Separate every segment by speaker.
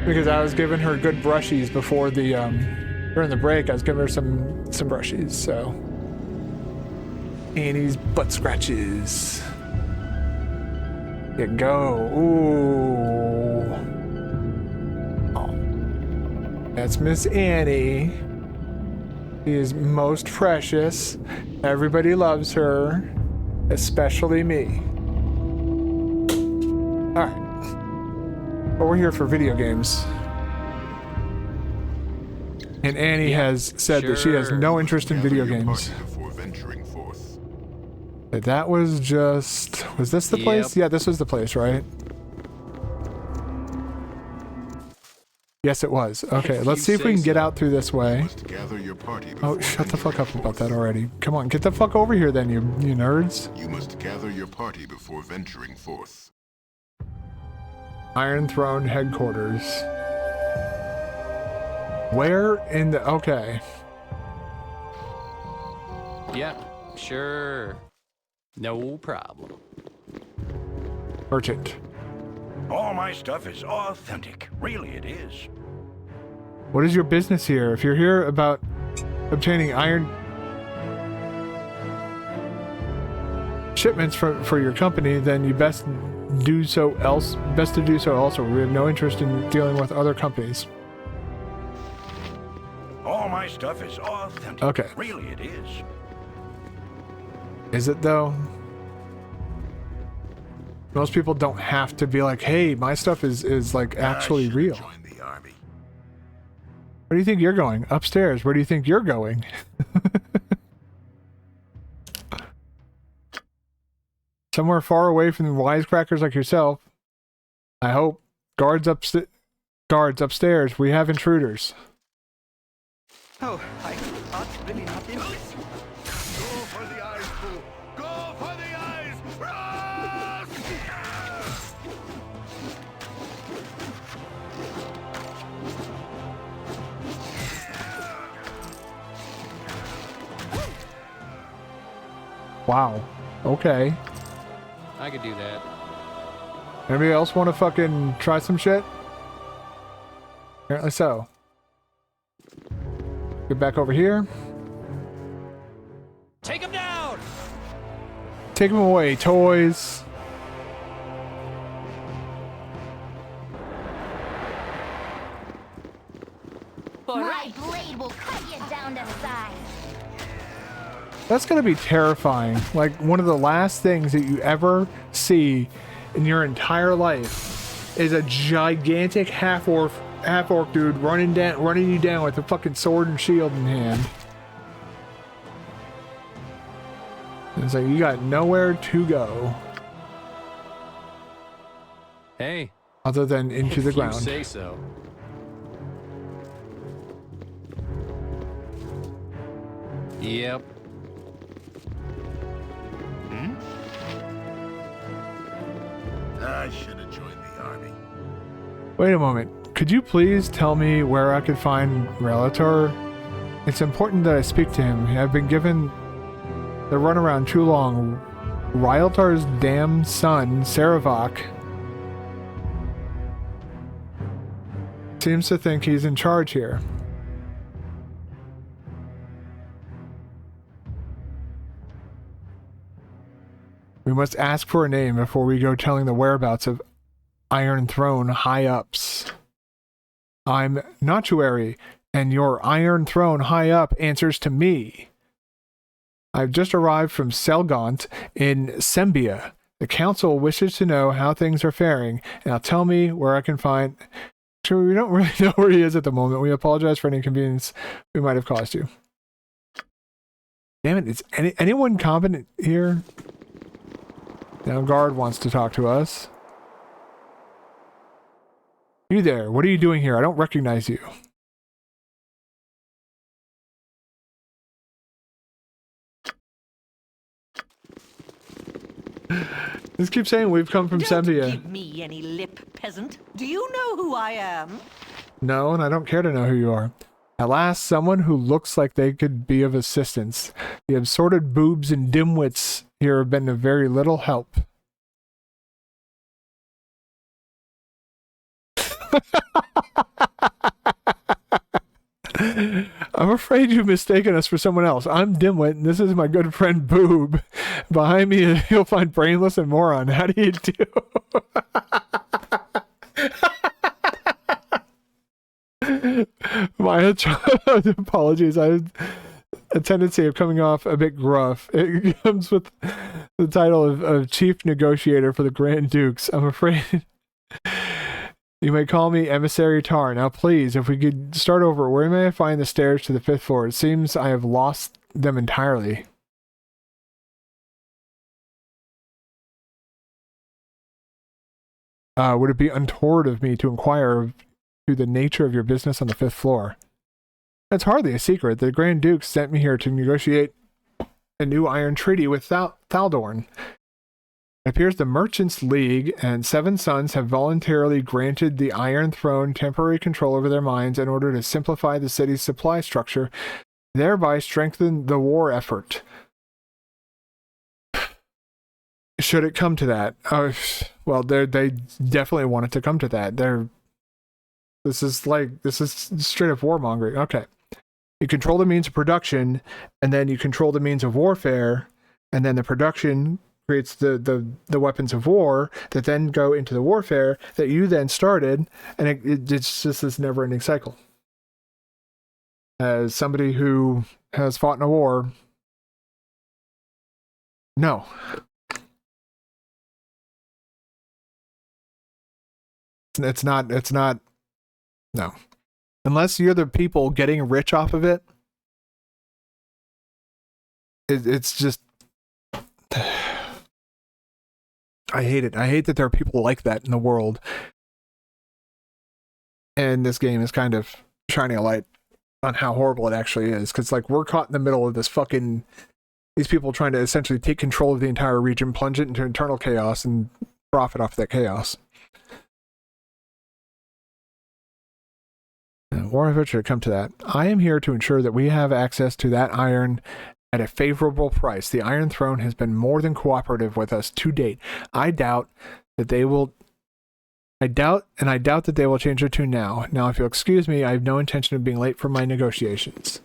Speaker 1: Because I was giving her good brushies before the during the break. I was giving her some brushies. So Annie's butt scratches. You go. Ooh. Oh. That's Miss Annie. She is most precious. Everybody loves her, especially me. All right. Well, we're here for video games. And Annie has said that she has no interest in video games. That was just... Was this the place? Yeah, this was the place, right? Yes, it was. Okay, let's see if we can get out through this way. Oh, shut the fuck up about that already. Come on, get the fuck over here then, you nerds.
Speaker 2: You must gather your party before venturing forth.
Speaker 1: Iron Throne headquarters. Where in the... Okay.
Speaker 3: Yeah, sure. No problem.
Speaker 1: Merchant.
Speaker 4: All my stuff is authentic. Really, it is.
Speaker 1: What is your business here? If you're here about obtaining iron shipments for your company, then you best to do so also. We have no interest in dealing with other companies.
Speaker 4: All my stuff is authentic.
Speaker 1: Okay.
Speaker 4: Really, it is.
Speaker 1: Is it though? Most people don't have to be like, hey, my stuff is like actually real.
Speaker 2: Join the army.
Speaker 1: Where do you think you're going? Upstairs. Where do you think you're going? Somewhere far away from the wisecrackers like yourself. I hope. Guards upstairs. We have intruders.
Speaker 5: Oh, I ought really not be.
Speaker 2: Go for the eyes, fool! Go for the eyes! Run!
Speaker 1: Wow. Okay.
Speaker 3: I could do that.
Speaker 1: Anybody else want to fucking try some shit? Apparently so. Get back over here.
Speaker 3: Take him down!
Speaker 1: Take them away, toys.
Speaker 6: My blade will cut you down to size.
Speaker 1: That's gonna be terrifying. Like one of the last things that you ever see in your entire life is a gigantic half-orc dude running you down with a fucking sword and shield in hand. And it's like you got nowhere to go.
Speaker 3: Hey.
Speaker 1: Other than into the ground.
Speaker 3: You say so. Yep.
Speaker 2: I should have joined the army.
Speaker 1: Wait a moment. Could you please tell me where I could find Relator? It's important that I speak to him. I've been given the runaround too long. Relator's damn son, Saravok, seems to think he's in charge here. We must ask for a name before we go telling the whereabouts of Iron Throne high-ups. I'm Notuary, and your Iron Throne high-up answers to me. I've just arrived from Selgaunt in Sembia. The council wishes to know how things are faring, and now tell me where I can find... Actually, we don't really know where he is at the moment. We apologize for any inconvenience we might have caused you. Damn it, is anyone competent here? Now guard wants to talk to us. You there, what are you doing here? I don't recognize you. Just keep saying we've come from Sembia.
Speaker 5: Don't give me any lip, peasant. Do you know who I am?
Speaker 1: No, and I don't care to know who you are. At last, someone who looks like they could be of assistance. The assorted boobs and dimwits here have been of very little help. I'm afraid you've mistaken us for someone else. I'm Dimwit, and this is my good friend Boob. Behind me, you'll find Brainless and Moron. How do you do? My apologies. I have a tendency of coming off a bit gruff. It comes with the title of Chief Negotiator for the Grand Dukes. I'm afraid you may call me Emissary Tar. Now, please, if we could start over, where may I find the stairs to the 5th floor? It seems I have lost them entirely. Would it be untoward of me to inquire to the nature of your business on the 5th floor? That's hardly a secret. The Grand Duke sent me here to negotiate a new iron treaty with Thaldorn. It appears the Merchants League and Seven Sons have voluntarily granted the Iron Throne temporary control over their mines in order to simplify the city's supply structure, thereby strengthen the war effort. Should it come to that? Well, they definitely want it to come to that. This is straight up warmongering. Okay. You control the means of production, and then you control the means of warfare, and then the production creates the weapons of war that then go into the warfare that you then started, and it's just this never-ending cycle. As somebody who has fought in a war, no. It's not, no. Unless you're the people getting rich off of it, it's just, I hate it. I hate that there are people like that in the world. And this game is kind of shining a light on how horrible it actually is. Because, like, we're caught in the middle of this fucking, these people trying to essentially take control of the entire region, plunge it into internal chaos, and profit off that chaos. War of it should come to that. I am here to ensure that we have access to that iron at a favorable price. The Iron Throne has been more than cooperative with us to date. I doubt that they will change their tune now. Now, if you'll excuse me, I have no intention of being late for my negotiations.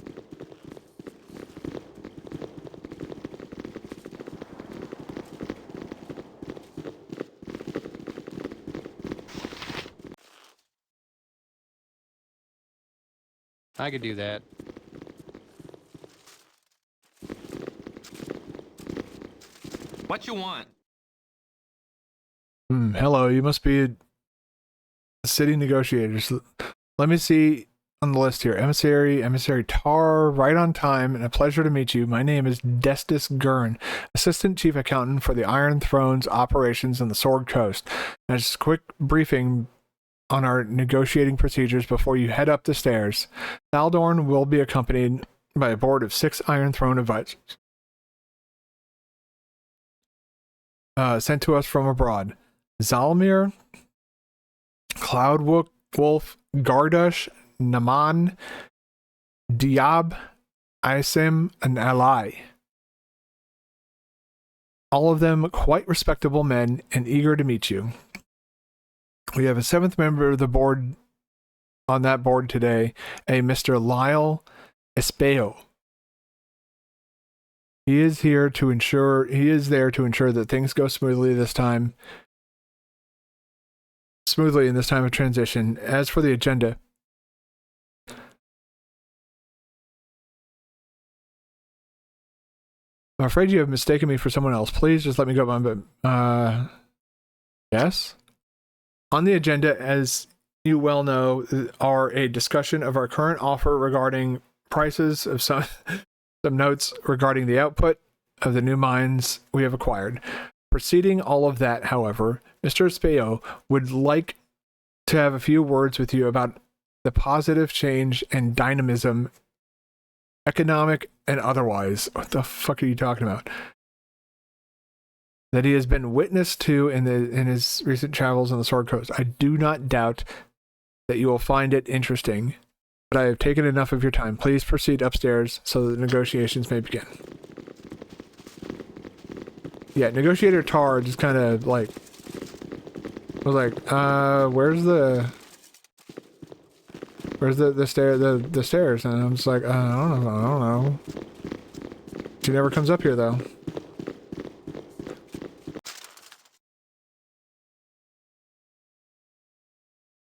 Speaker 3: I could do that.
Speaker 7: What you want?
Speaker 1: Hello, you must be city negotiators. Let me see on the list here. Emissary Tar, right on time, and a pleasure to meet you. My name is Destis Gurn, Assistant Chief Accountant for the Iron Throne's operations in the Sword Coast. Now, just a quick briefing on our negotiating procedures before you head up the stairs. Thaldorn will be accompanied by a board of 6 Iron Throne advisors sent to us from abroad. Zalmir, Cloudwolf, Gardush, Naman, Diab, Isim, and Alai. All of them quite respectable men and eager to meet you. We have a 7th member of the board on that board today, a Mr. Lyle Espejo. He is there to ensure that things go smoothly in this time of transition. As for the agenda, I'm afraid you have mistaken me for someone else. Please just let me go. Yes? On the agenda, as you well know, are a discussion of our current offer regarding prices of some notes regarding the output of the new mines we have acquired. Preceding all of that, however, Mr. Espejo would like to have a few words with you about the positive change and dynamism, economic and otherwise. What the fuck are you talking about? That he has been witness to in his recent travels on the Sword Coast. I do not doubt that you will find it interesting, but I have taken enough of your time. Please proceed upstairs so that the negotiations may begin. Yeah, Negotiator Tar just kind of was Where's the stairs? And I'm just like, I don't know. She never comes up here though.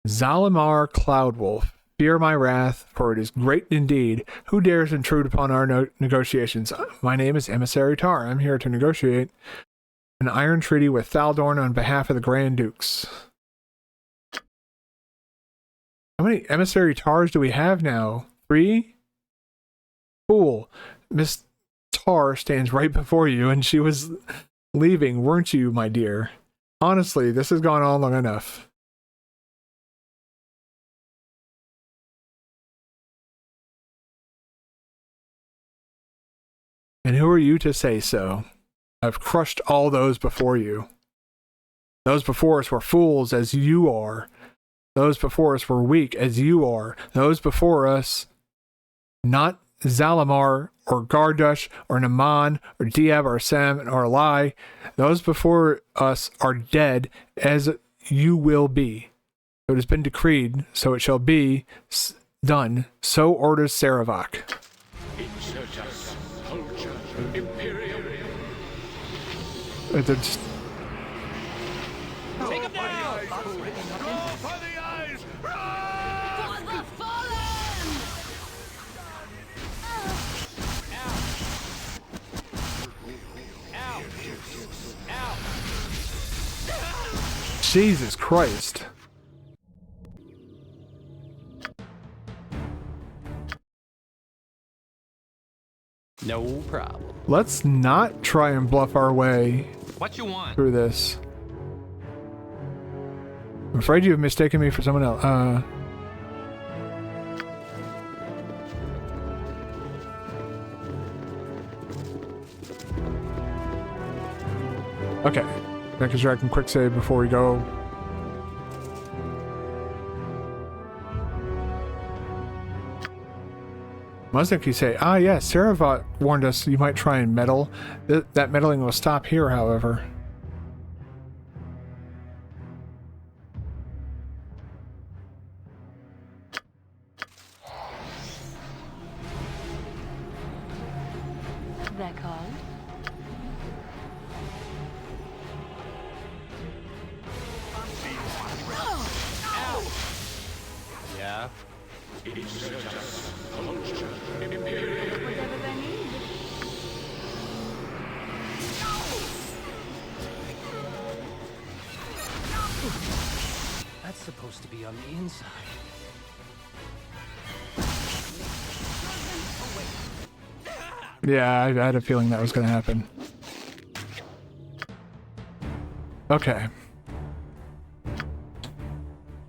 Speaker 1: Zalimar Cloudwolf, fear my wrath, for it is great indeed. Who dares intrude upon our negotiations? My name is Emissary Tar. I'm here to negotiate an iron treaty with Thaldorn on behalf of the Grand Dukes. How many Emissary Tars do we have now? 3? Fool. Miss Tar stands right before you, and she was leaving, weren't you, my dear? Honestly, this has gone on long enough. And who are you to say so? I've crushed all those before you. Those before us were fools as you are. Those before us were weak as you are. Those before us, not Zalimar or Gardush or Naman or Diab or Sam or Lai. Those before us are dead as you will be. So it has been decreed, so it shall be done. So orders Saravak. It's
Speaker 2: Take him down! Go for the eyes!
Speaker 6: For the fallen!
Speaker 1: Jesus Christ.
Speaker 3: No problem.
Speaker 1: Let's not try and bluff our way
Speaker 7: What you want?
Speaker 1: through this. I'm afraid you've mistaken me for someone else. Okay. Making sure I can quick save before we go. Muzniki say, ah yes, Saravat warned us you might try and meddle. That meddling will stop here, however.
Speaker 6: That called?
Speaker 3: Yeah.
Speaker 6: Whatever they need.
Speaker 3: That's supposed to be on the inside.
Speaker 1: Yeah, I had a feeling that was going to happen. Okay.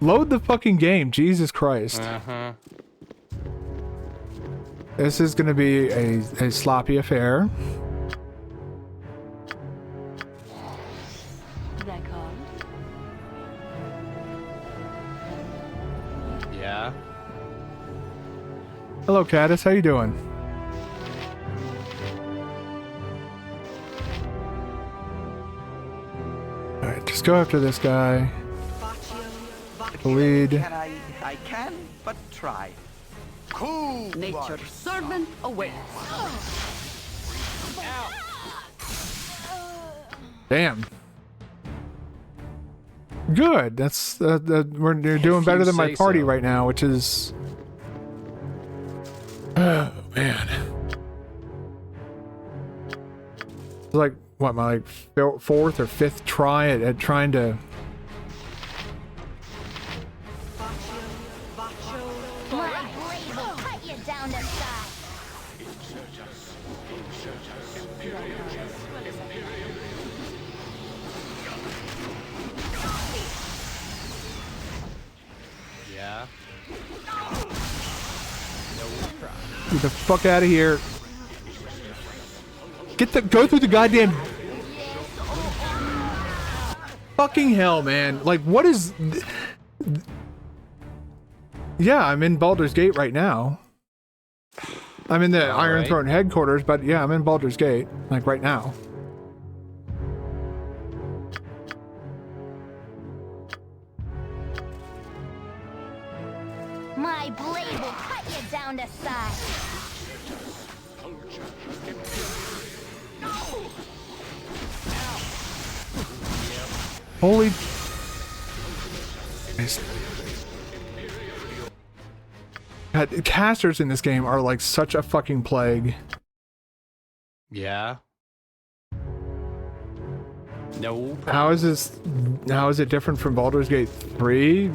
Speaker 1: Load the fucking game, Jesus Christ.
Speaker 3: Uh-huh.
Speaker 1: This is going to be a sloppy affair.
Speaker 6: That called?
Speaker 3: Yeah.
Speaker 1: Hello, Caddis. How you doing? Alright, just go after this guy. The lead.
Speaker 8: I can but try.
Speaker 2: Cool!
Speaker 5: Nature's servant awaits.
Speaker 1: Damn. Good. That's we're doing better than my
Speaker 3: say
Speaker 1: party
Speaker 3: so.
Speaker 1: right now, which is. Oh man. It's like what, my fourth or fifth try at trying to.
Speaker 6: My blade will cut you down to size.
Speaker 3: Yeah. No problem.
Speaker 1: Get the fuck out of here. Go through the goddamn. Fucking hell, man. Like, what is. Yeah, I'm in Baldur's Gate right now. I'm in the Iron
Speaker 3: right.
Speaker 1: Throne headquarters, but yeah, I'm in Baldur's Gate, like right now.
Speaker 6: My blade will cut you down to size.
Speaker 1: Holy. God, casters in this game are like such a fucking plague.
Speaker 3: Yeah. No.
Speaker 1: How is this? How is it different from Baldur's Gate 3?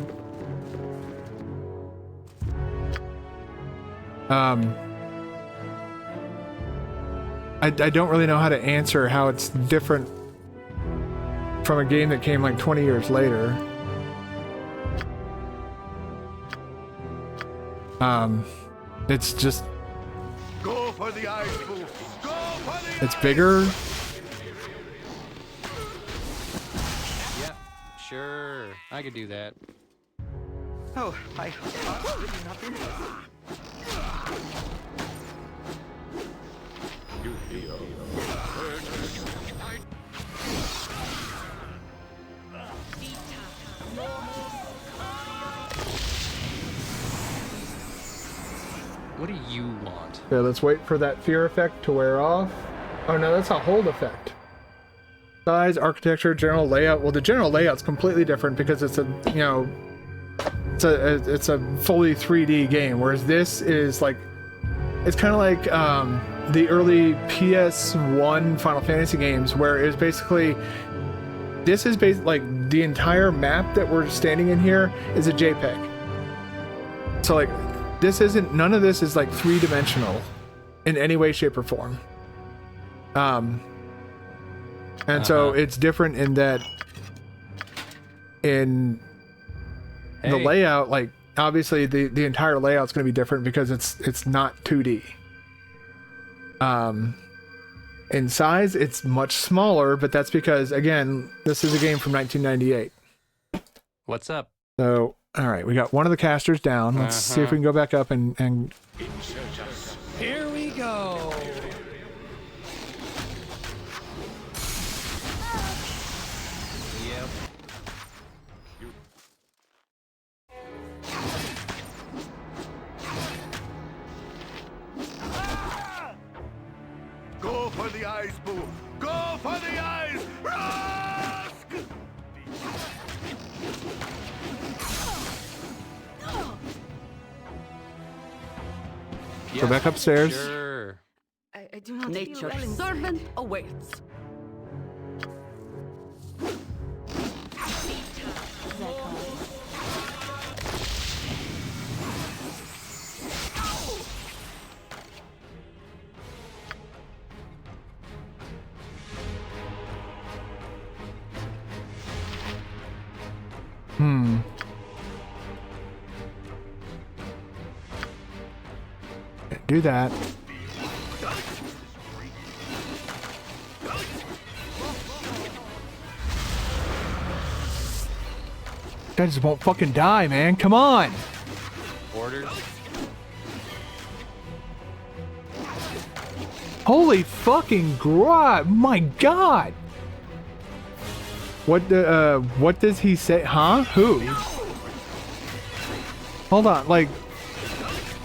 Speaker 1: I don't really know how to answer how it's different from a game that came like 20 years later. It's just,
Speaker 2: Go for the ice pool. Go for the
Speaker 1: it's bigger.
Speaker 3: Yeah. Sure. I could do that.
Speaker 8: Oh, I really nothing.
Speaker 3: What do you want?
Speaker 1: Okay, let's wait for that fear effect to wear off. Oh no, that's a hold effect. Size, architecture, general layout. Well, the general layout's completely different because it's a, you know, it's a fully 3D game, whereas this is like, it's kind of like the early PS1 Final Fantasy games, where it was basically, this is like the entire map that we're standing in here is a JPEG. So like, this isn't, none of this is like three-dimensional in any way, shape, or form. And so it's different in that in the layout, like obviously the entire layout's going to be different because it's not 2D. In size, it's much smaller, but that's because, again, this is a game from 1998.
Speaker 3: What's up?
Speaker 1: So, all right, we got one of the casters down. Let's see if we can go back up and
Speaker 3: Here we go. Yep.
Speaker 2: Go for the ice pool. Go for the ice. Rusk!
Speaker 1: go back upstairs.
Speaker 3: Sure.
Speaker 5: I do not
Speaker 9: Nature's
Speaker 5: feel well
Speaker 9: servant awaits.
Speaker 1: Do that. Guy just won't fucking die, man. Come on.
Speaker 3: Orders.
Speaker 1: Holy fucking god. My god. What does he say? Huh? Who? Hold on, like,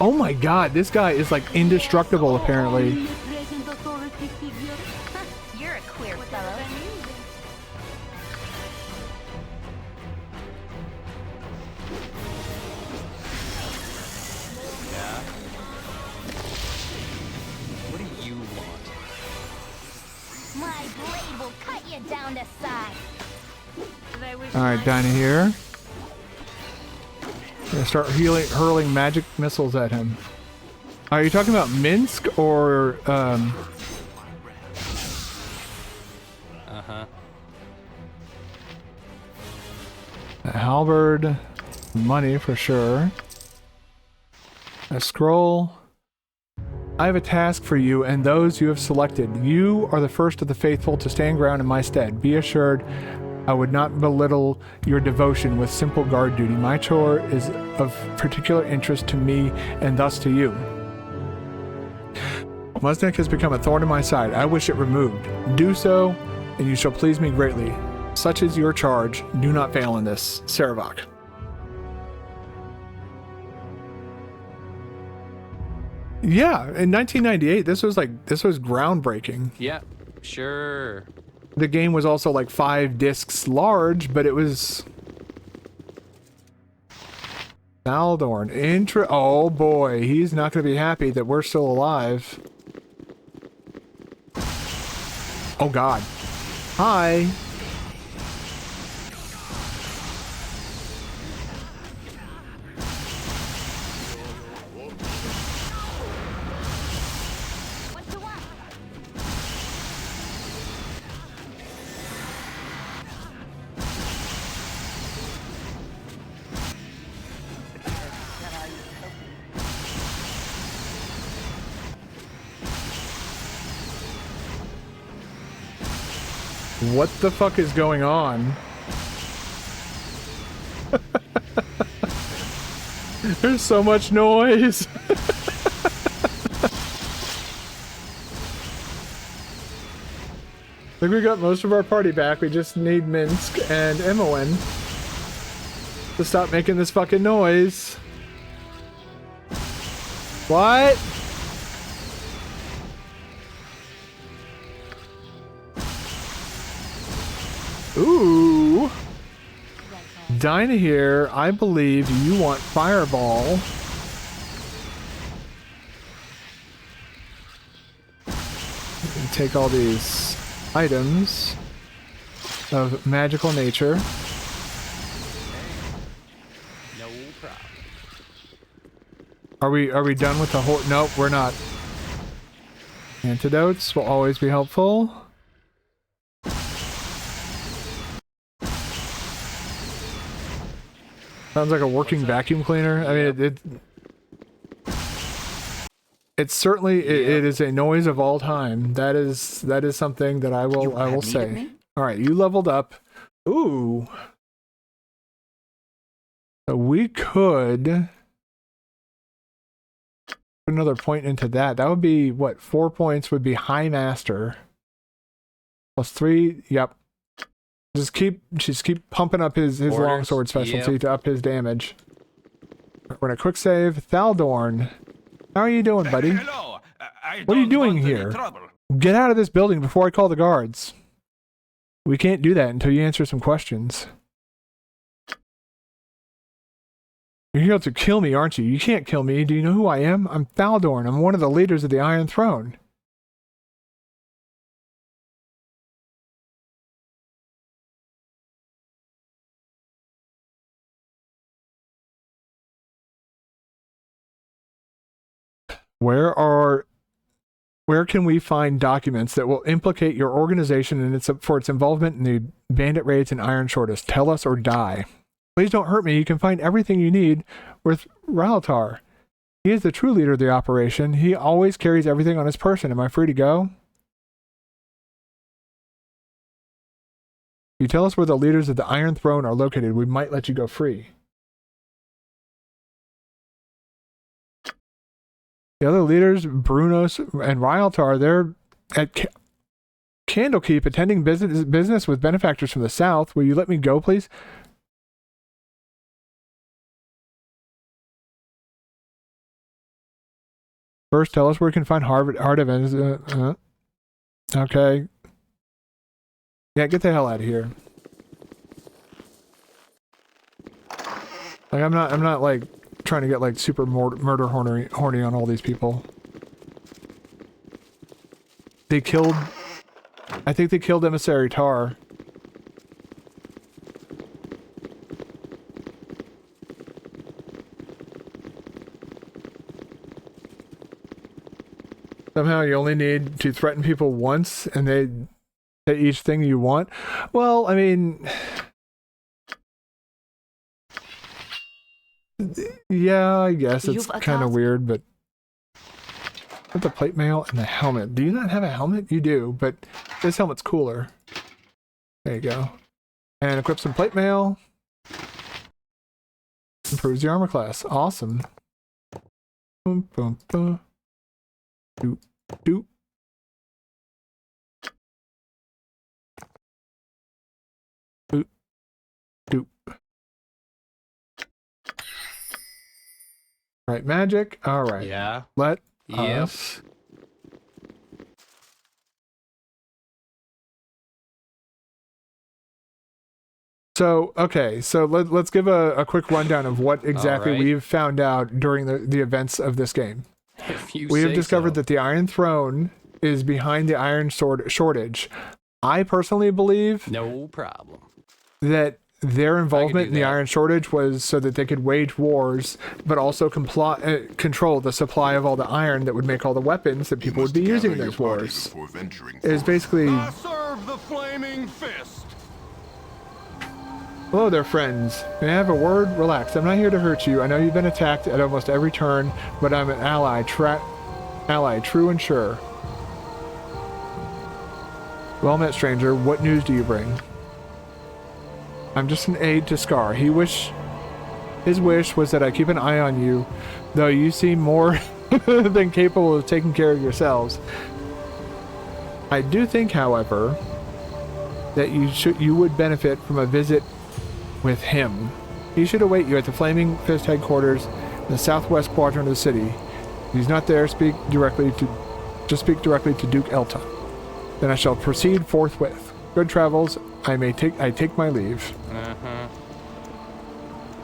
Speaker 1: oh my god, this guy is like indestructible apparently.
Speaker 6: You're a queer fellow.
Speaker 3: Yeah. What do you want?
Speaker 6: My blade will cut you down to size.
Speaker 1: Alright, down here. Gonna start hurling magic missiles at him. Are you talking about Minsk or a halberd? Money for sure. A scroll. I have a task for you and those you have selected. You are the first of the faithful to stand ground in my stead. Be assured I would not belittle your devotion with simple guard duty. My chore is of particular interest to me and thus to you. Musnik has become a thorn in my side. I wish it removed. Do so, and you shall please me greatly. Such is your charge. Do not fail in this. Saravok. Yeah, in 1998, this was groundbreaking.
Speaker 3: Yeah, sure.
Speaker 1: The game was also like 5 discs large, but it was Baldur. Oh boy, he's not going to be happy that we're still alive. Oh god. Hi.
Speaker 6: What you want?
Speaker 1: What the fuck is going on? There's so much noise. I think we got most of our party back. We just need Minsk and Imoen to stop making this fucking noise. What? Ooh. Dinah here, I believe you want Fireball. Take all these items of magical nature.
Speaker 3: No problem.
Speaker 1: Are we done with the whole? Nope, we're not. Antidotes will always be helpful. Sounds like a working vacuum cleaner. I mean, it's certainly it is a noise of all time. That is something that I will say. All right, you leveled up. Ooh. So we could put another point into that. That would be what? 4 points would be High Master. Plus 3. Yep. Just keep pumping up his longsword specialty to up his damage. We're gonna quick save. Thaldorn. How are you doing, buddy?
Speaker 4: Hello.
Speaker 1: What are you doing here? Get out of this building before I call the guards. We can't do that until you answer some questions. You're here to kill me, aren't you? You can't kill me. Do you know who I am? I'm Thaldorn. I'm one of the leaders of the Iron Throne. Where can we find documents that will implicate your organization and for its involvement in the bandit raids in Iron Shortest? Tell us or die. Please don't hurt me. You can find everything you need with Raltar. He is the true leader of the operation. He always carries everything on his person. Am I free to go? You tell us where the leaders of the Iron Throne are located. We might let you go free. The other leaders, Brunos and Ryltar, they're at Candlekeep attending business with benefactors from the south. Will you let me go, please? First, tell us where we can find Heart of Okay. Yeah, get the hell out of here. Like, I'm not like trying to get like super murder horny on all these people. I think they killed Emissary Tar. Somehow you only need to threaten people once and they say each thing you want. Well, I mean, yeah, I guess it's kind of weird, but with the plate mail and the helmet. Do you not have a helmet? You do, but this helmet's cooler. There you go. And equip some plate mail. Improves the armor class. Awesome. Boom, boom, boom. Doop, doop. Doop, doop. Right, magic. All right.
Speaker 3: Yeah.
Speaker 1: Let
Speaker 3: Yep.
Speaker 1: us. So, okay, so let's give a quick rundown of what exactly
Speaker 3: right.
Speaker 1: we've found out during the events of this game.
Speaker 3: If you
Speaker 1: We have
Speaker 3: say
Speaker 1: discovered
Speaker 3: so.
Speaker 1: that the Iron Throne is behind the Iron Sword shortage. I personally believe
Speaker 3: No problem.
Speaker 1: that their involvement in the
Speaker 3: that.
Speaker 1: Iron Shortage was so that they could wage wars, but also control the supply of all the iron that would make all the weapons that people would be using in those wars. It is basically...
Speaker 2: I serve the flaming fist.
Speaker 1: Hello there, friends. May I have a word? Relax. I'm not here to hurt you. I know you've been attacked at almost every turn, but I'm an ally, true and sure. Well met, stranger. What news do you bring? I'm just an aide to Scar. His wish was that I keep an eye on you, though you seem more than capable of taking care of yourselves. I do think, however, that you would benefit from a visit with him. He should await you at the Flaming Fist headquarters in the southwest quadrant of the city. If he's not there, speak directly to Duke Elta. Then I shall proceed forthwith. Good travels. I take my leave.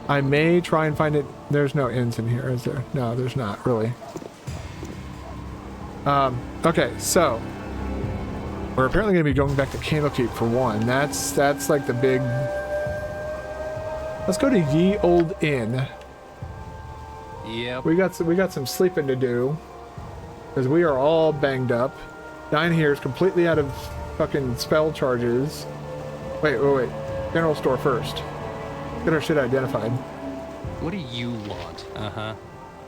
Speaker 1: I may try and find it. There's no inns in here, is there? No, there's not really. Okay, so we're apparently going to be going back to Candlekeep for one. That's like the big. Let's go to Ye Old Inn.
Speaker 3: Yep.
Speaker 1: We got some sleeping to do because we are all banged up. Dine here is completely out of fucking spell charges. Wait. General store first. Get our shit identified.
Speaker 3: What do you want? Uh-huh.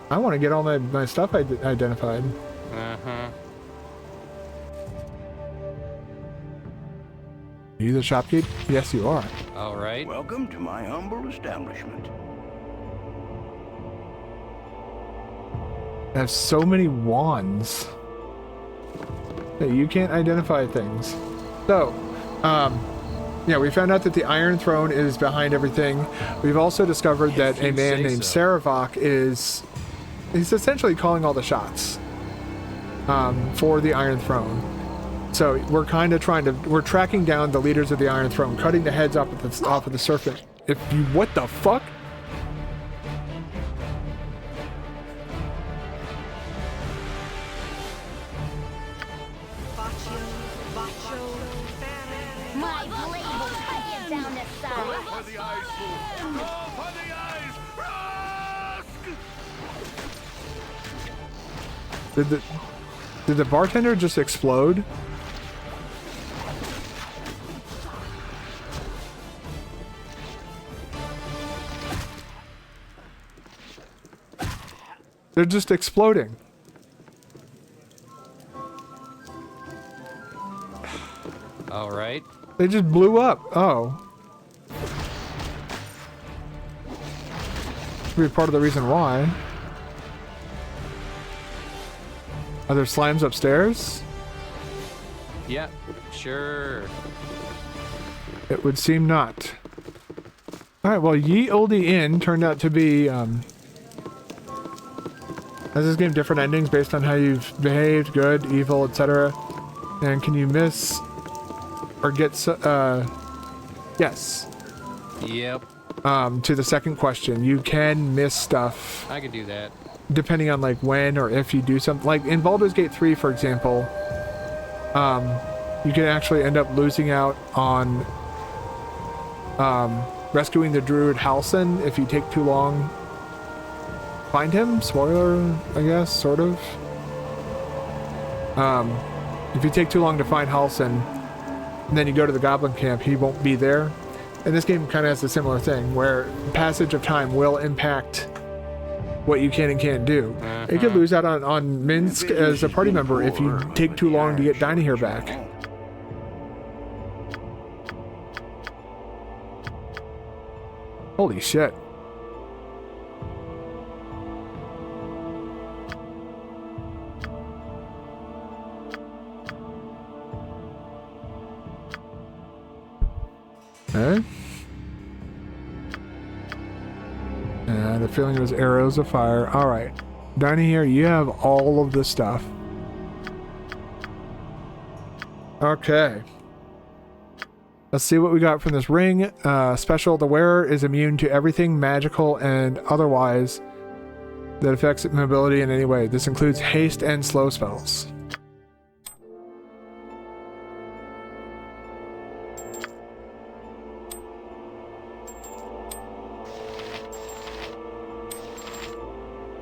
Speaker 1: I want to get all my stuff identified.
Speaker 3: Uh-huh.
Speaker 1: Are you the shopkeep? Yes, you are.
Speaker 3: All right.
Speaker 4: Welcome to my humble establishment.
Speaker 1: I have so many wands that you can't identify things. So, yeah, we found out that the Iron Throne is behind everything. We've also discovered that a man named Saravok he's essentially calling all the shots for the Iron Throne. So we're kind of we're tracking down the leaders of the Iron Throne, cutting the heads off of the serpent. What the fuck?
Speaker 6: My blade will cut you down to
Speaker 2: Go
Speaker 6: size.
Speaker 2: for the eyes, fool. Go for the eyes. Rusk!
Speaker 1: Did the bartender just explode? They're just exploding.
Speaker 3: All right.
Speaker 1: They just blew up. Oh. Could be part of the reason why. Are there slimes upstairs?
Speaker 3: Yep. Sure.
Speaker 1: It would seem not. Alright, well, Ye Olde Inn turned out to be, has this game different endings based on how you've behaved, good, evil, etc.? And can you miss or get, yes.
Speaker 3: Yep.
Speaker 1: To the second question, you can miss stuff
Speaker 3: I can do that.
Speaker 1: depending on like when or if you do something. Like in Baldur's Gate 3, for example, you can actually end up losing out on rescuing the druid Halsin if you take too long. Find him? Spoiler, I guess, sort of. If you take too long to find Halsin, and then you go to the goblin camp, he won't be there. And this game kind of has a similar thing, where passage of time will impact what you can and can't do. You could lose out on Minsk as a party member if you take too long to get Dynaheir back. Holy shit. Okay. And the feeling was arrows of fire. Alright. down here, you have all of the stuff. Okay. Let's see what we got from this ring. Special, the wearer is immune to everything magical and otherwise that affects mobility in any way. This includes haste and slow spells.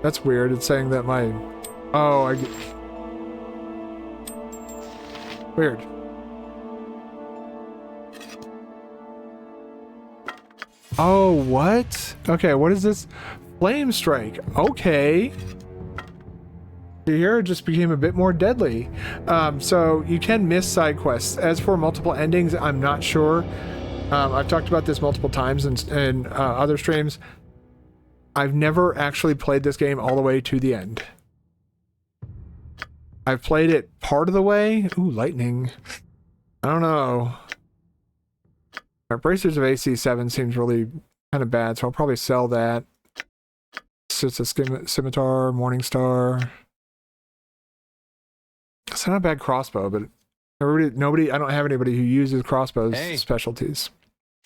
Speaker 1: That's weird. It's saying that my... Oh, I get... Weird. Oh, what? Okay, what is this? Flame Strike. Okay. Here it just became a bit more deadly. So you can miss side quests. As for multiple endings, I'm not sure. I've talked about this multiple times in other streams. I've never actually played this game all the way to the end. I've played it part of the way. Ooh, lightning. I don't know. Our Bracers of AC7 seems really kind of bad, so I'll probably sell that. It's just a scimitar, Morningstar. It's not a bad crossbow, but nobody, I don't have anybody who uses crossbows specialties.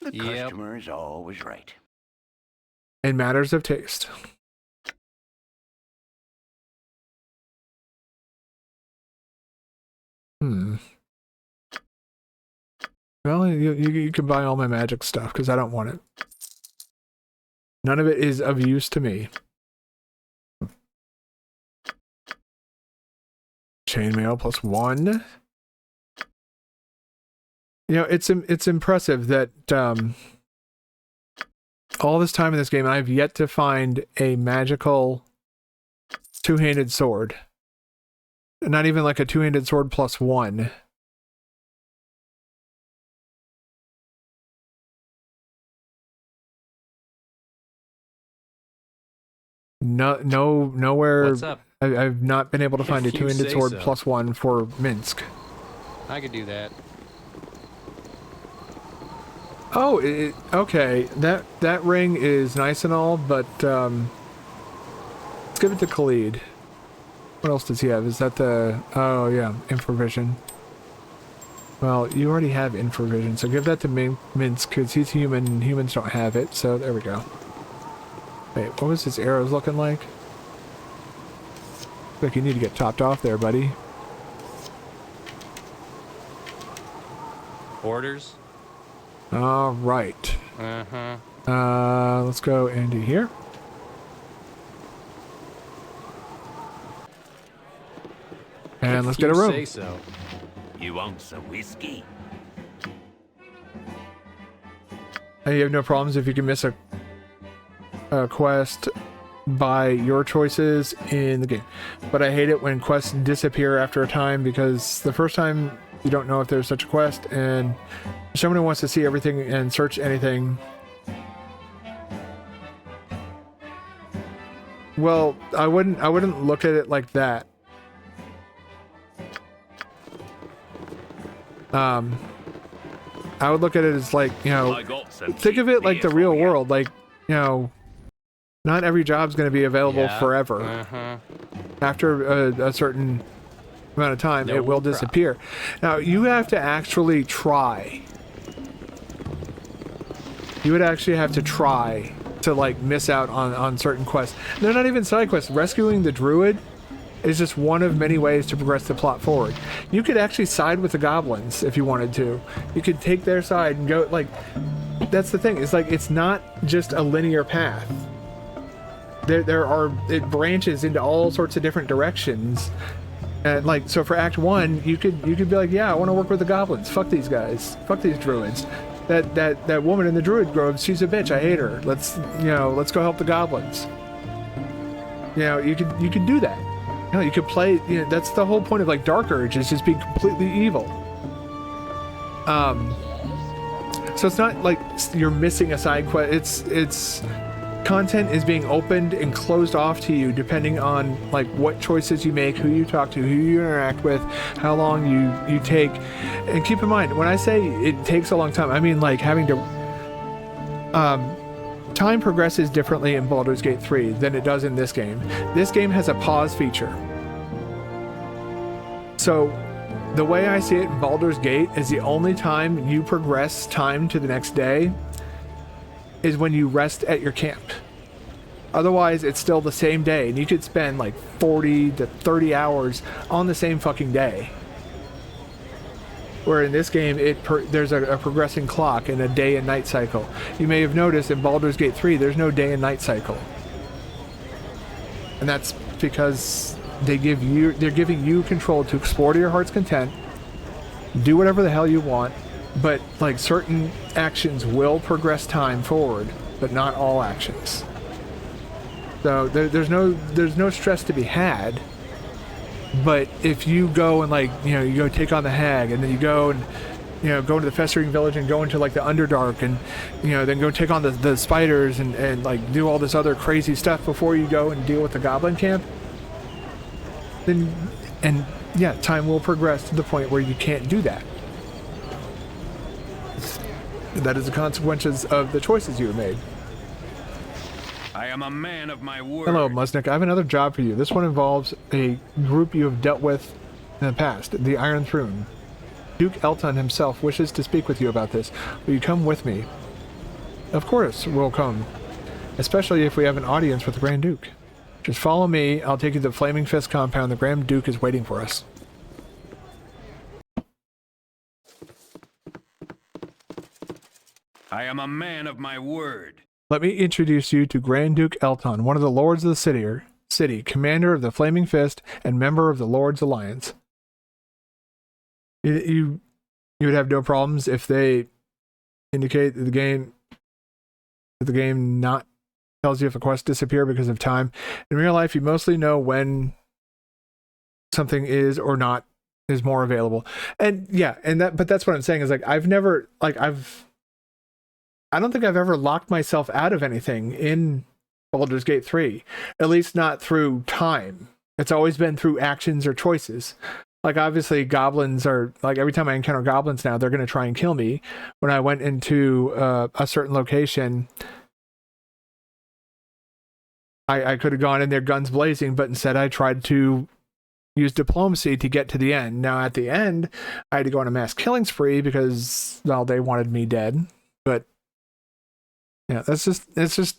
Speaker 4: The customer is always right.
Speaker 1: In matters of taste. Well, you can buy all my magic stuff because I don't want it. None of it is of use to me. Chainmail +1. You know, it's impressive that all this time in this game, I've yet to find a magical two-handed sword. Not even like a two-handed sword +1. Nowhere.
Speaker 3: What's up?
Speaker 1: I've not been able to find a
Speaker 3: If you
Speaker 1: two-handed
Speaker 3: say
Speaker 1: sword
Speaker 3: so.
Speaker 1: +1 for Minsk.
Speaker 3: I could do that.
Speaker 1: Oh, okay. That ring is nice and all, but let's give it to Khalid. What else does he have? Is that the... Oh, yeah, infravision. Well, you already have infravision, so give that to Minsk, because he's human, and humans don't have it, so there we go. Wait, what was his arrows looking like? Like you need to get topped off there, buddy.
Speaker 3: Orders?
Speaker 1: All right. Let's go into here. And let's get a room.
Speaker 3: Say so.
Speaker 4: You want some whiskey?
Speaker 1: And you have no problems if you can miss a quest by your choices in the game. But I hate it when quests disappear after a time, because the first time you don't know if there's such a quest, and someone who wants to see everything and search anything. Well, I wouldn't look at it like that. I would look at it as like, you know, think of it like the real world, like, you know, not every job's going to be available forever. After a certain amount of time, it will disappear. Now, you have to actually try. You would actually have to try to, like, miss out on certain quests. They're not even side quests. Rescuing the druid is just one of many ways to progress the plot forward. You could actually side with the goblins if you wanted to. You could take their side and go, like, that's the thing. It's like, it's not just a linear path. It branches into all sorts of different directions. And like, so for Act 1, you could be like, yeah, I want to work with the goblins. Fuck these guys. Fuck these druids. That woman in the druid grove, she's a bitch. I hate her. Let's go help the goblins. You know, you could do that. You know, you could play, you know, that's the whole point of like Dark Urge, is just being completely evil. So it's not like you're missing a side quest. It's content is being opened and closed off to you depending on like what choices you make, who you talk to, who you interact with, how long you take. And keep in mind, when I say it takes a long time, I mean like having to time progresses differently in Baldur's Gate 3 than it does in this game. This game has a pause feature. So the way I see it in Baldur's Gate is the only time you progress time to the next day is when you rest at your camp. Otherwise, it's still the same day, and you could spend like 40 to 30 hours on the same fucking day. Where in this game, there's a progressing clock and a day and night cycle. You may have noticed in Baldur's Gate 3, there's no day and night cycle. And that's because they're giving you control to explore to your heart's content, do whatever the hell you want, but like certain actions will progress time forward, but not all actions. So there's no stress to be had. But if you go and like, you know, you go take on the hag, and then you go and, you know, go into the festering village and go into like the Underdark, and, you know, then go take on the spiders and like do all this other crazy stuff before you go and deal with the goblin camp, then, and yeah, time will progress to the point where you can't do that. That is the consequences of the choices you have made.
Speaker 4: I am a man of my word.
Speaker 1: Hello, Musnik. I have another job for you. This one involves a group you have dealt with in the past, the Iron Throne. Duke Edtion himself wishes to speak with you about this. Will you come with me? Of course, we'll come. Especially if we have an audience with the Grand Duke. Just follow me. I'll take you to the Flaming Fist compound. The Grand Duke is waiting for us.
Speaker 4: I am a man of my word.
Speaker 1: Let me introduce you to Grand Duke Edtion, one of the lords of the city, commander of the Flaming Fist, and member of the Lord's Alliance. You would have no problems if they indicate that the game not tells you if a quest disappear because of time. In real life, you mostly know when something is or not is more available. And yeah, but that's what I'm saying is like I don't think I've ever locked myself out of anything in Baldur's Gate 3. At least not through time. It's always been through actions or choices. Like, obviously, goblins are... Like, every time I encounter goblins now, they're going to try and kill me. When I went into a certain location, I could have gone in there guns blazing, but instead I tried to use diplomacy to get to the end. Now, at the end, I had to go on a mass killing spree because, well, they wanted me dead. But... yeah, it's just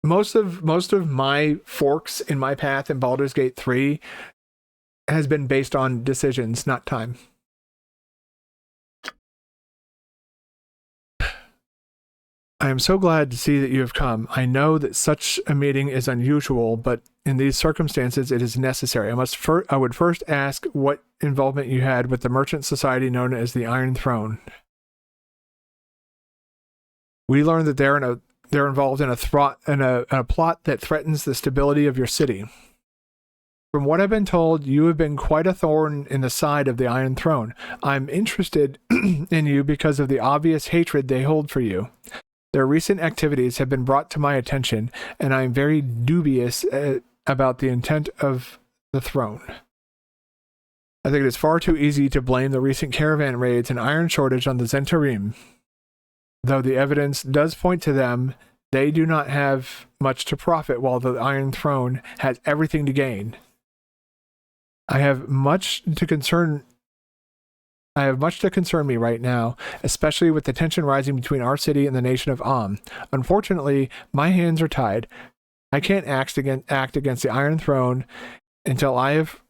Speaker 1: most of my forks in my path in Baldur's Gate 3 has been based on decisions, not time. I am so glad to see that you have come. I know that such a meeting is unusual, but in these circumstances it is necessary. I would first ask what involvement you had with the merchant society known as the Iron Throne. We learned that they're involved in a plot that threatens the stability of your city. From what I've been told, you have been quite a thorn in the side of the Iron Throne. I'm interested in you because of the obvious hatred they hold for you. Their recent activities have been brought to my attention, and I am very dubious about the intent of the throne. I think it is far too easy to blame the recent caravan raids and iron shortage on the Zentarim. Though the evidence does point to them, they do not have much to profit while the Iron Throne has everything to gain. I have much to concern me right now, especially with the tension rising between our city and the nation of Am. Unfortunately, my hands are tied. I can't act against the Iron Throne until I have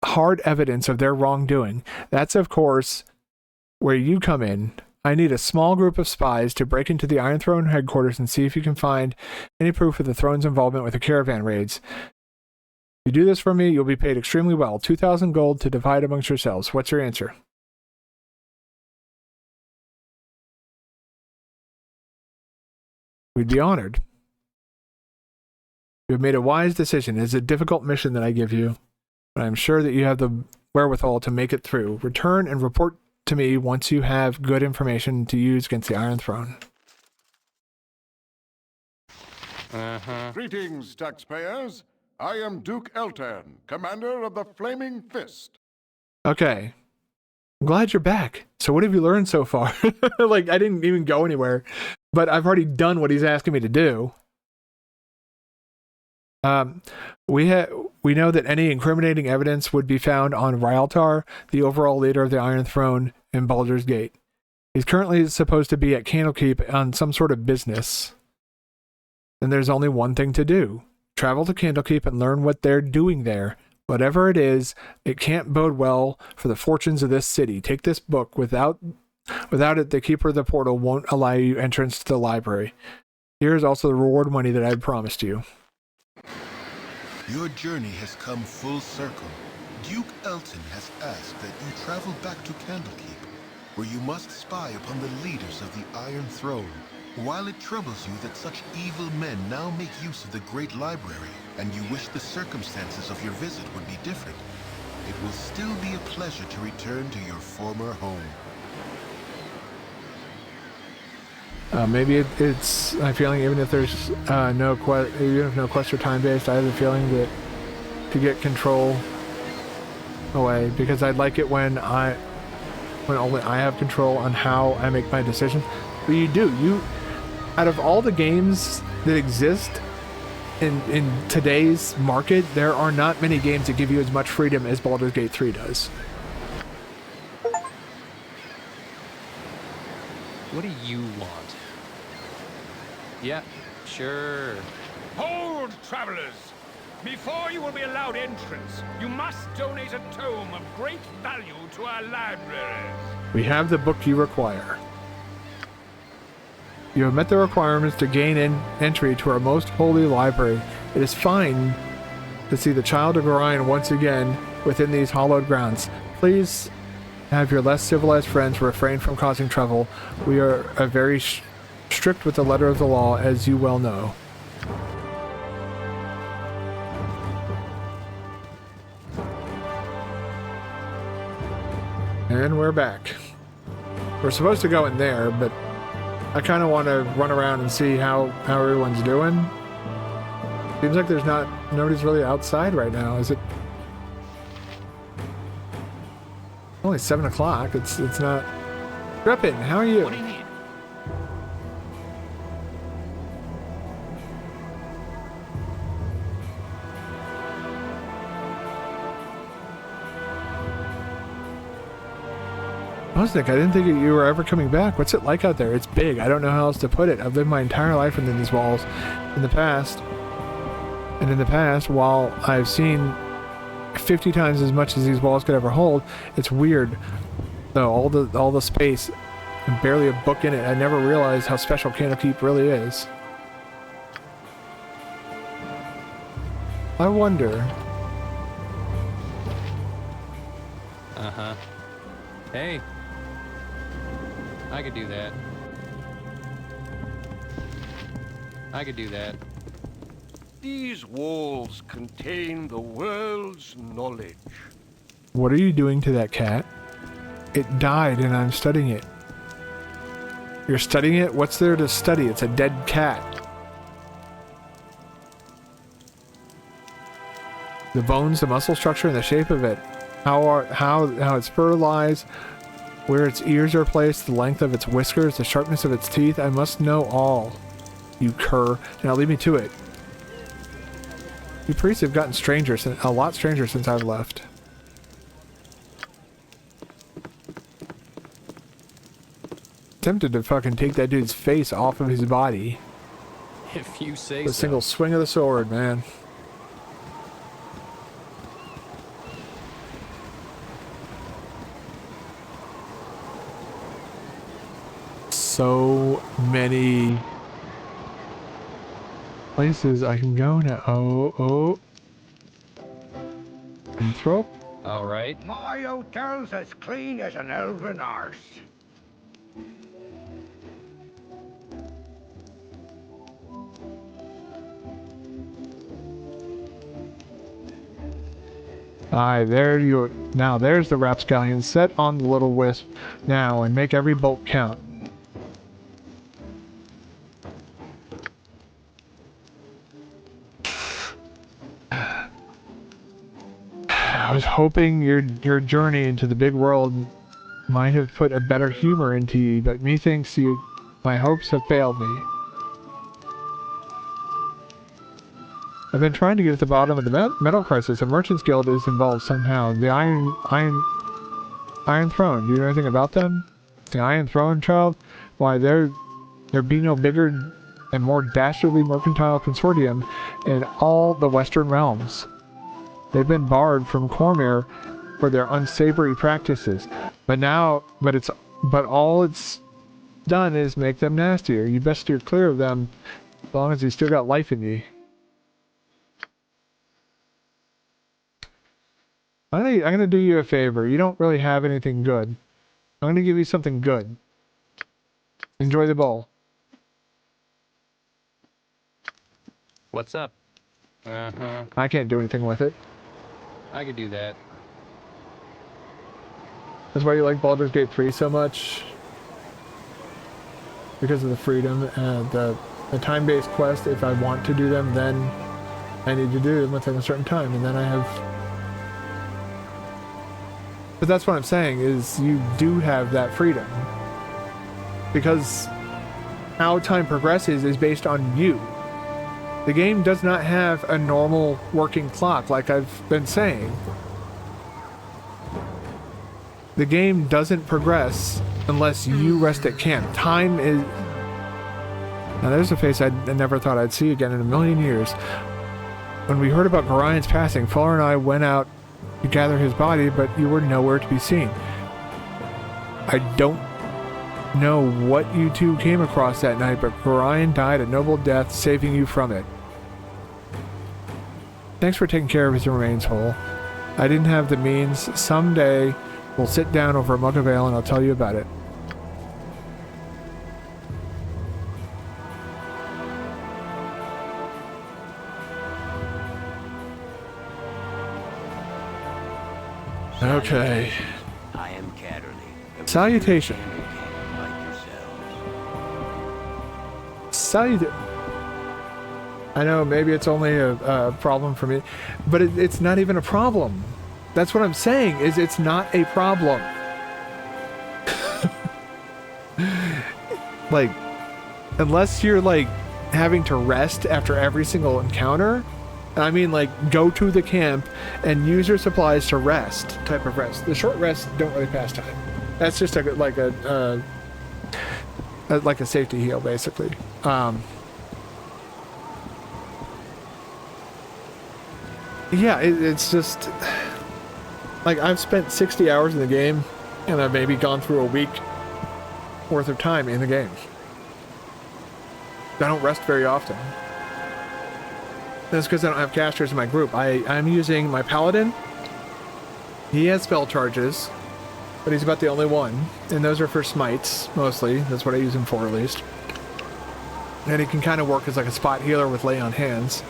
Speaker 1: hard evidence of their wrongdoing. That's, of course, where you come in. I need a small group of spies to break into the Iron Throne headquarters and see if you can find any proof of the throne's involvement with the caravan raids. If you do this for me, you'll be paid extremely well. 2,000 gold to divide amongst yourselves. What's your answer? We'd be honored. You have made a wise decision. It is a difficult mission that I give you, but I'm sure that you have the wherewithal to make it through. Return and report to me once you have good information to use against the Iron Throne.
Speaker 2: Greetings, taxpayers. I am Duke Edtion, commander of the Flaming Fist.
Speaker 1: Okay. I'm glad you're back. So what have you learned so far? Like, I didn't even go anywhere. but I've already done what he's asking me to do. We know that any incriminating evidence would be found on Ryaltar, the overall leader of the Iron Throne in Baldur's Gate. He's currently supposed to be at Candlekeep on some sort of business. And there's only one thing to do. Travel to Candlekeep and learn what they're doing there. Whatever it is, it can't bode well for the fortunes of this city. Take this book. Without it, the Keeper of the Portal won't allow you entrance to the library. Here is also the reward money that I promised you.
Speaker 9: Your journey has come full circle. Duke Elton has asked that you travel back to Candlekeep, where you must spy upon the leaders of the Iron Throne. While it troubles you that such evil men now make use of the Great Library, and you wish the circumstances of your visit would be different, it will still be a pleasure to return to your former home.
Speaker 1: Maybe it's my feeling, even if there's no quest or time based, I have a feeling that to get control away, because I'd like it when only I have control on how I make my decisions. But you out of all the games that exist in today's market, there are not many games that give you as much freedom as Baldur's Gate 3 does.
Speaker 3: What do you want? Yeah, sure.
Speaker 4: Hold, travelers! Before you will be allowed entrance, you must donate a tome of great value to our library.
Speaker 1: We have the book you require. You have met the requirements to gain entry to our most holy library. It is fine to see the child of Orion once again within these hallowed grounds. Please have your less civilized friends refrain from causing trouble. We are very strict with the letter of the law, as you well know. And we're back. We're supposed to go in there, but I kind of want to run around and see how everyone's doing. Seems like nobody's really outside right now, is it? Only 7 o'clock. It's not. Grippin, how are you?
Speaker 7: What do you need?
Speaker 1: I didn't think you were ever coming back. What's it like out there? It's big. I don't know how else to put it. I've lived my entire life within these walls. In the past, while I've seen 50 times as much as these walls could ever hold, it's weird. Though all the space and barely a book in it. I never realized how special Candlekeep really is. I wonder.
Speaker 3: Uh-huh. Hey. I could do that. I could do that.
Speaker 2: These walls contain the world's knowledge.
Speaker 1: What are you doing to that cat? It died and I'm studying it. You're studying it? What's there to study? It's a dead cat. The bones, the muscle structure, and the shape of it. How its fur lies, where its ears are placed, the length of its whiskers, the sharpness of its teeth. I must know all, you cur. Now leave me to it. You priests have gotten a lot stranger since I've left. Tempted to fucking take that dude's face off of his body.
Speaker 3: If you say
Speaker 1: With a single swing of the sword, man. So many places I can go now. Oh. Intro?
Speaker 3: Alright.
Speaker 4: My hotel's as clean as an elven arse.
Speaker 1: Aye, now there's the rapscallion. Set on the little wisp now and make every bolt count. I was hoping your journey into the big world might have put a better humor into you, but methinks you My hopes have failed me. I've been trying to get at the bottom of the metal crisis. The Merchants Guild is involved somehow. The Iron Throne. Do you know anything about them? The Iron Throne, child? Why, there be no bigger and more dastardly mercantile consortium in all the Western realms. They've been barred from Cormyr for their unsavory practices, but all it's done is make them nastier. You best steer clear of them as long as you still got life in you. I'm gonna do you a favor. You don't really have anything good. I'm gonna give you something good. Enjoy the bowl.
Speaker 3: What's up? Uh-huh.
Speaker 1: I can't do anything with it.
Speaker 3: I could do that.
Speaker 1: That's why you like Baldur's Gate 3 so much. Because of the freedom and the time-based quest. If I want to do them, then I need to do them within a certain time, and then I have... But that's what I'm saying, is you do have that freedom. Because how time progresses is based on you. The game does not have a normal working clock, like I've been saying. The game doesn't progress unless you rest at camp. Time is... Now there's a face I never thought I'd see again in a million years. When we heard about Gorian's passing, Fuller and I went out to gather his body, but you were nowhere to be seen. I don't know what you two came across that night, but Gorian died a noble death, saving you from it. Thanks for taking care of his remains, Hole. I didn't have the means. Someday we'll sit down over a mug of ale and I'll tell you about it. Okay.
Speaker 10: I am Catterley.
Speaker 1: Salutation. I know, maybe it's only a problem for me, but it's not even a problem. That's what I'm saying, is it's not a problem. Like, unless you're, like, having to rest after every single encounter, I mean, like, go to the camp and use your supplies to rest, type of rest. The short rests don't really pass time. That's just like a safety heal, basically. Yeah, it's just... Like, I've spent 60 hours in the game, and I've maybe gone through a week worth of time in the game. I don't rest very often. That's because I don't have casters in my group. I'm using my paladin. He has spell charges, but he's about the only one, and those are for smites, mostly. That's what I use him for, at least. And he can kind of work as like a spot healer with lay on hands.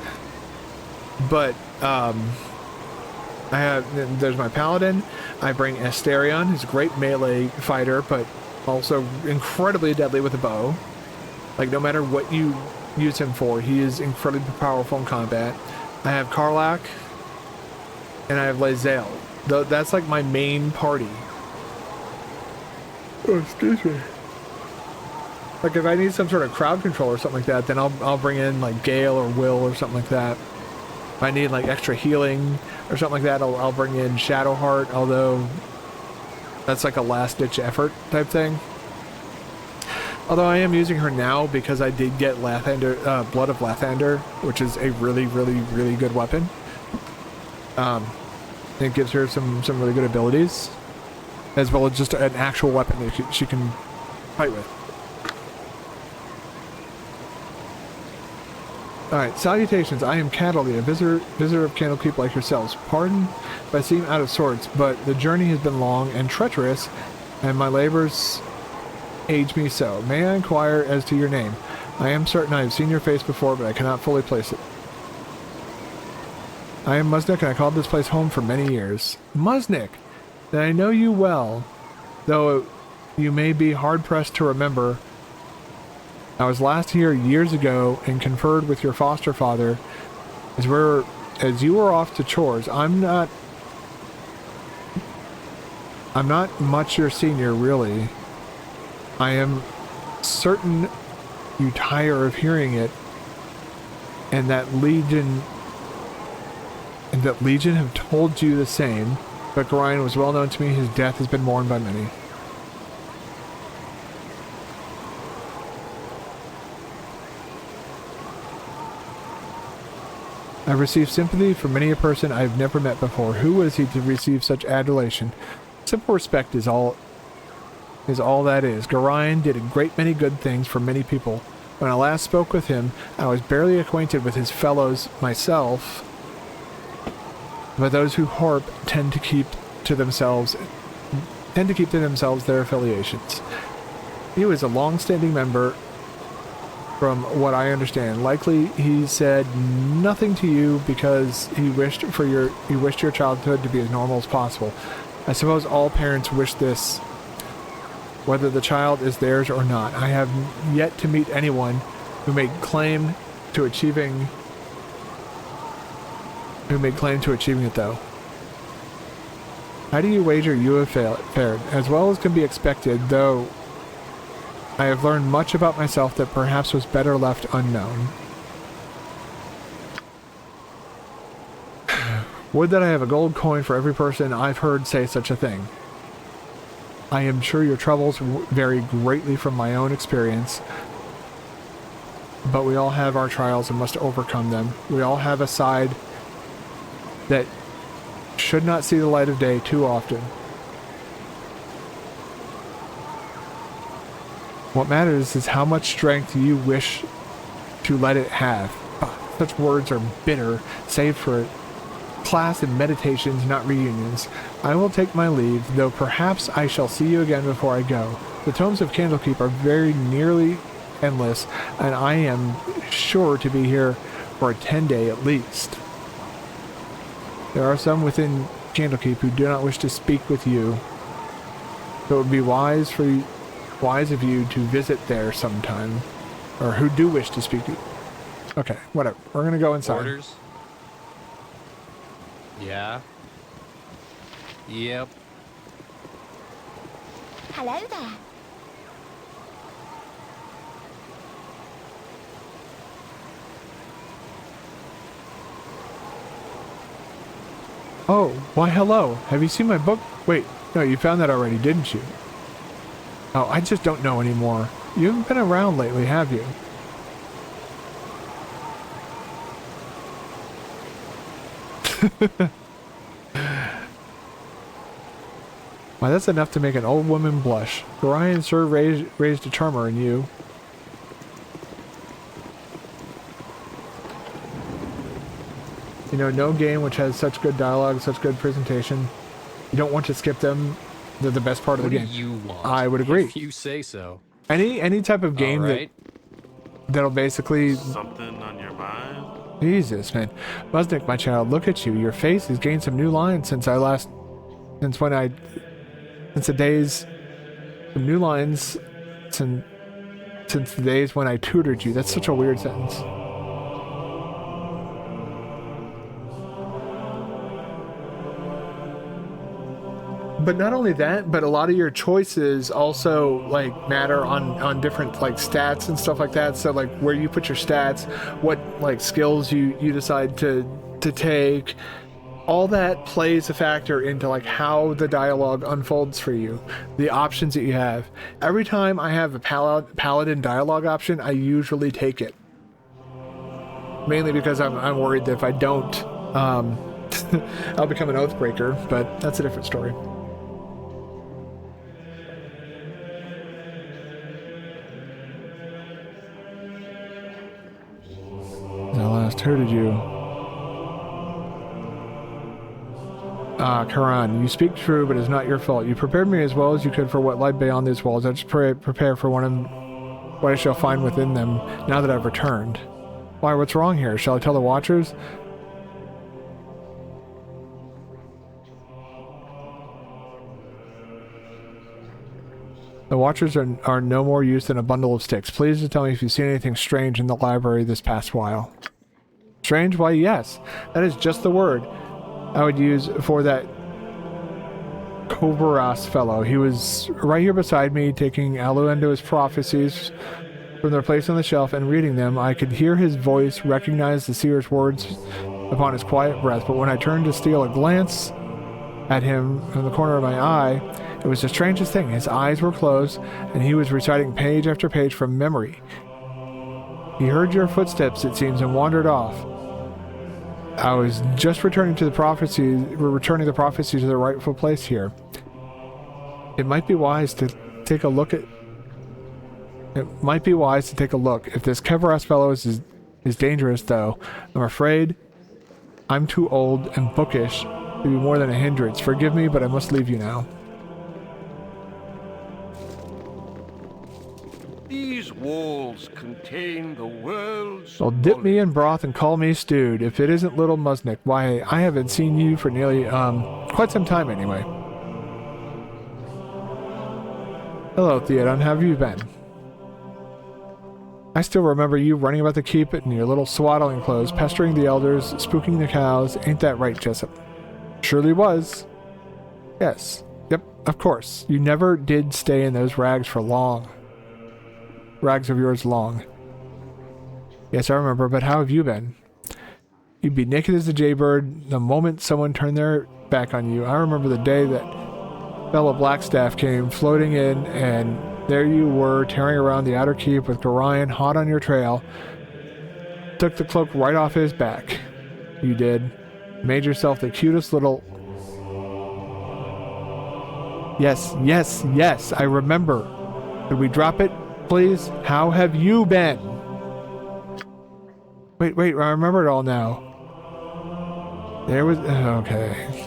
Speaker 1: But, there's my paladin. I bring Asterion, who's a great melee fighter, but also incredibly deadly with a bow. Like, no matter what you use him for, he is incredibly powerful in combat. I have Karlach, and I have Lae'zel. That's like my main party. Oh, excuse me. Like, if I need some sort of crowd control or something like that, then I'll bring in like Gale or Will or something like that. If I need like extra healing or something like that, I'll bring in Shadowheart, although that's like a last-ditch effort type thing. Although I am using her now because I did get Lathander, Blood of Lathander, which is a really, really, really good weapon. It gives her some really good abilities, as well as just an actual weapon that she can fight with. Alright, salutations. I am Catterley, a visitor of Candlekeep like yourselves. Pardon if I seem out of sorts, but the journey has been long and treacherous, and my labors age me so. May I inquire as to your name? I am certain I have seen your face before, but I cannot fully place it. I am Musnik, and I called this place home for many years. Musnik! Then I know you well, though you may be hard-pressed to remember. I was last here years ago and conferred with your foster father as you were off to chores. I'm not much your senior, really. I am certain you tire of hearing it, and that Legion have told you the same, but Gorion was well known to me. His death has been mourned by many. I've received sympathy from many a person I've never met before. Who was he to receive such adulation? Simple respect is all that is. Gorion did a great many good things for many people. When I last spoke with him, I was barely acquainted with his fellows myself, but those who harp tend to keep to themselves their affiliations. He was a long-standing member, from what I understand. Likely he said nothing to you because he wished your childhood to be as normal as possible. I suppose all parents wish this, whether the child is theirs or not. I have yet to meet anyone who made claim to achieving it though. How do you wager you have fared? As well as can be expected, though I have learned much about myself that perhaps was better left unknown. Would that I have a gold coin for every person I've heard say such a thing. I am sure your troubles vary greatly from my own experience, but we all have our trials and must overcome them. We all have a side that should not see the light of day too often. What matters is how much strength you wish to let it have. Such words are bitter, save for class and meditations, not reunions. I will take my leave, though perhaps I shall see you again before I go. The tomes of Candlekeep are very nearly endless, and I am sure to be here for a 10-day at least. There are some within Candlekeep who do not wish to speak with you, so it would be wise of you to visit there sometime, or who do wish to speak to you. Okay, whatever. We're gonna go inside.
Speaker 3: Orders? Yeah. Yep.
Speaker 6: Hello there.
Speaker 1: Oh, why hello. Have you seen my book? Wait, no, you found that already, didn't you? Oh, I just don't know anymore. You haven't been around lately, have you? Why, that's enough to make an old woman blush. Gorion sure raised a charmer in you. You know, no game which has such good dialogue, such good presentation. You don't want to skip them. They're the best part of the game.
Speaker 3: What do you want?
Speaker 1: I would agree.
Speaker 3: If you say so.
Speaker 1: Any type of game that'll basically...
Speaker 2: Something on your mind?
Speaker 1: Jesus, man. Musnik, my child, look at you. Your face has gained some new lines since the days when I tutored you. That's such a weird sentence. But not only that, but a lot of your choices also like matter on different like stats and stuff like that. So like where you put your stats, what like skills you decide to take, all that plays a factor into like how the dialogue unfolds for you, the options that you have. Every time I have a paladin dialogue option, I usually take it. Mainly because I'm worried that if I don't, I'll become an oathbreaker, but that's a different story. I last heard you. Karan, you speak true, but it's not your fault. You prepared me as well as you could for what lied beyond these walls. I just prepare for what I shall find within them now that I've returned. Why, what's wrong here? Shall I tell the Watchers? The Watchers are no more use than a bundle of sticks. Please tell me if you've seen anything strange in the library this past while. Strange? Why, yes. That is just the word I would use for that Kovaras fellow. He was right here beside me, taking Aluendo's prophecies from their place on the shelf and reading them. I could hear his voice, recognize the seer's words upon his quiet breath, but when I turned to steal a glance at him from the corner of my eye, it was the strangest thing. His eyes were closed, and he was reciting page after page from memory. He heard your footsteps, it seems, and wandered off. I was just returning the prophecy to their rightful place here. It might be wise to take a look. If this Kevaras fellow is dangerous, though. I'm afraid I'm too old and bookish to be more than a hindrance. Forgive me, but I must leave you now.
Speaker 2: These walls contain the world's
Speaker 1: Well, dip me in broth and call me stewed. If it isn't little Musnik, why, I haven't seen you for nearly, quite some time anyway. Hello, Theodon, how have you been? I still remember you running about the keep in your little swaddling clothes, pestering the elders, spooking the cows. Ain't that right, Jessup? Surely was. Yes. Yep, of course. You never did stay in those rags for long. Rags of yours long. Yes, I remember, but how have you been? You'd be naked as a jaybird the moment someone turned their back on you. I remember the day that fellow Blackstaff came floating in, and there you were, tearing around the outer keep with Gorion hot on your trail. Took the cloak right off his back. You did. Made yourself the cutest little... Yes, I remember. Did we drop it, please? How have you been? Wait, I remember it all now. There was... okay.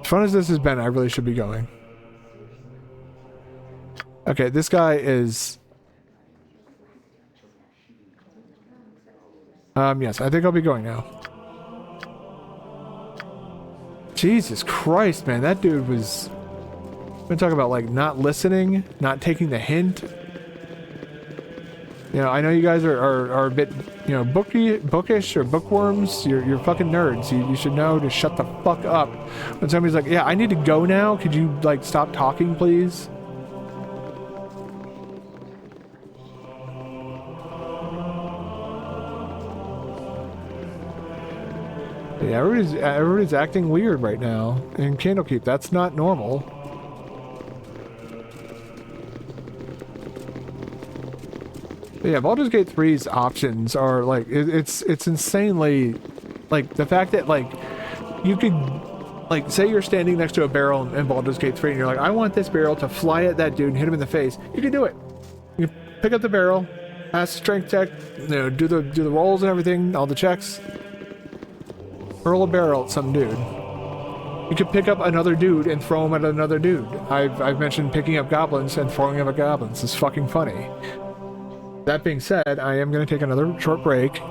Speaker 1: As fun as this has been, I really should be going. Okay, this guy is... yes, I think I'll be going now. Jesus Christ, man, that dude was... I'm gonna talk about, like, not listening, not taking the hint. You know, I know you guys are a bit, you know, bookish or bookworms. You're fucking nerds. You should know to shut the fuck up. When somebody's like, yeah, I need to go now. Could you, like, stop talking, please? Yeah, everybody's acting weird right now in Candlekeep. That's not normal. But yeah, Baldur's Gate 3's options are like it's insanely, like, the fact that, like, you could, like, say you're standing next to a barrel in Baldur's Gate 3 and you're like, I want this barrel to fly at that dude and hit him in the face. You can do it. You can pick up the barrel, pass the strength check, you know, do the rolls and everything, all the checks. Hurl a barrel at some dude. You could pick up another dude and throw him at another dude. I've mentioned picking up goblins and throwing them at goblins. It's fucking funny. That being said, I am going to take another short break.